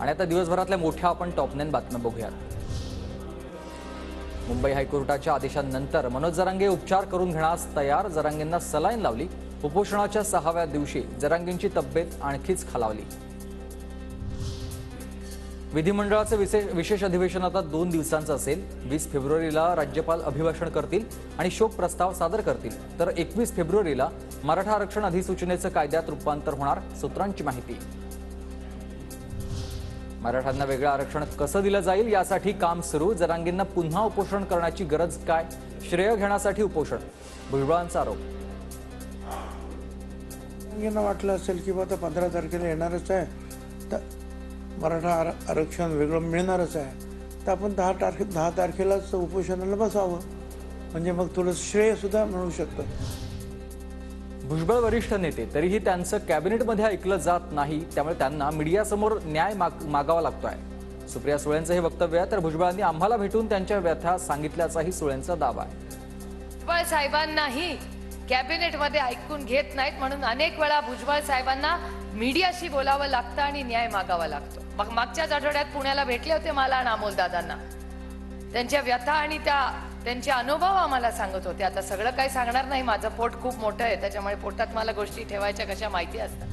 आणि आता दिवसभरातल्या मोठ्या आपण टॉप 9 बातम्या बघूयात। मुंबई हायकोर्टाच्या आदेशानंतर मनोज जरांगे उपचार करून घेण्यास तयार। जरांगेंना सलाईन लावली। उपोषणाच्या 6व्या दिवशी जरांगेंची तब्येत आणखीच खालावली। विधिमंडळाचे विशेष अधिवेशन आता 2 दिवसांचं असेल। 20 फेब्रुवारीला राज्यपाल अभिभाषण करतील आणि शोक प्रस्ताव सादर करतील, तर 21 फेब्रुवारीला मराठा आरक्षण अधिसूचनेचं कायद्यात रूपांतर होणार, सूत्रांची माहिती। मराठ्यांना वेगळं आरक्षण कसं दिलं जाईल यासाठी काम सुरू। जरांगेंना पुन्हा उपोषण करण्याची गरज काय? श्रेय घेण्यासाठी उपोषण, भुजबळांचा आरोप। जरांगेंना वाटलं असेल की आता 15 तारखेला येणारच आहे, तर मराठा आरक्षण वेगळं मिळणारच आहे, तर आपण 10 तारखेलाच उपोषणाला बसावं, म्हणजे मग थोडं श्रेय सुद्धा मिळू शकतं। भुजबळ वरिष्ठ नेते, तरीही त्यांचं कॅबिनेटमध्ये ऐकलं जात नाही, त्यामुळे त्यांना मीडियासमोर न्याय मागावा लागतोय। सुप्रिया सुळेंचं हे वक्तव्य आहे, तर भुजबळांनी आम्हाला भेटून त्यांच्या व्यथा सांगितल्याचाही सुळेंचा दावा आहे। भुजबळ साहेबांनाही कॅबिनेटमध्ये ऐकून घेत नाहीत, म्हणून अनेक वेळा भुजबळ साहेबांना मीडियाशी बोलावं लागतं आणि न्याय मागावा लागतो। मग मागच्याच आठवड्यात पुण्याला भेटले होते मला आणि अमोल दादांना, त्यांच्या व्यथा आणि त्यांचे अनुभव आम्हाला सांगत होते। आता सगळं काही सांगणार नाही, माझं पोट खूप मोठं आहे, त्याच्यामुळे पोटात मला गोष्टी ठेवायच्या कशा माहिती असतात।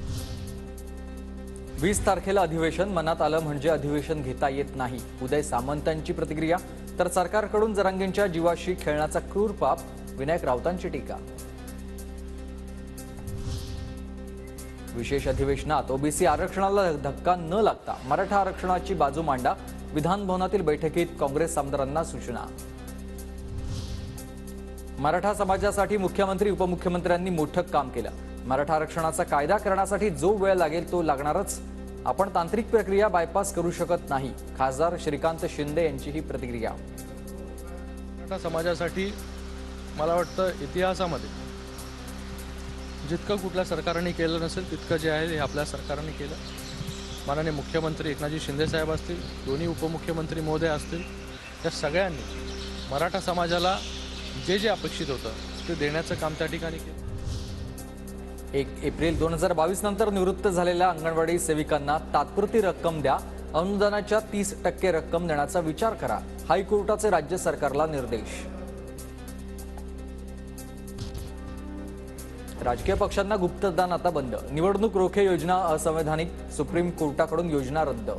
20 तारखेला अधिवेशन, मनात आलं म्हणजे अधिवेशन घेता येत नाही। उदय सामंतांची प्रतिक्रिया, तर सरकारकडून जरांगेंच्या जीवाशी खेळण्याचा क्रूर पाप, विनायक राऊतांची टीका। विशेष अधिवेशनात ओबीसी आरक्षणाला धक्का न लागता मराठा आरक्षणाची बाजू मांडा, विधान भवनातील बैठकीत काँग्रेस आमदारांना सूचना। मराठा समाजासाठी मुख्यमंत्री उपमुख्यमंत्र्यांनी मोठं काम केलं। मराठा आरक्षणाचा कायदा करण्यासाठी जो वेळ लागेल तो लागणारच, आपण तांत्रिक प्रक्रिया बायपास करू शकत नाही। खासदार श्रीकांत शिंदे यांची ही प्रतिक्रिया। मराठा समाजासाठी मला वाटतं इतिहासामध्ये जितकं कुठल्या सरकारने केलं नसेल तितकं जे आहे हे आपल्या सरकारने केलं। माननीय मुख्यमंत्री एकनाथजी शिंदे साहेब असतील, दोन्ही उपमुख्यमंत्री महोदय असतील, या सगळ्यांनी मराठा समाजाला जे जे अपेक्षित होतं ते देण्याचं काम त्या ठिकाणी केलं। 1 एप्रिल 2022 नंतर निवृत्त झालेल्या अंगणवाडी सेविकांना तात्पुरती रक्कम द्या, अनुदानाच्या 30% रक्कम देण्याचा विचार करा, हायकोर्टाचे राज्य सरकारला निर्देश। राजकीय पक्षांना गुप्तदान आता बंद, निवडणूक रोखे योजना असंवैधानिक, सुप्रीम कोर्टाकडून योजना रद्द।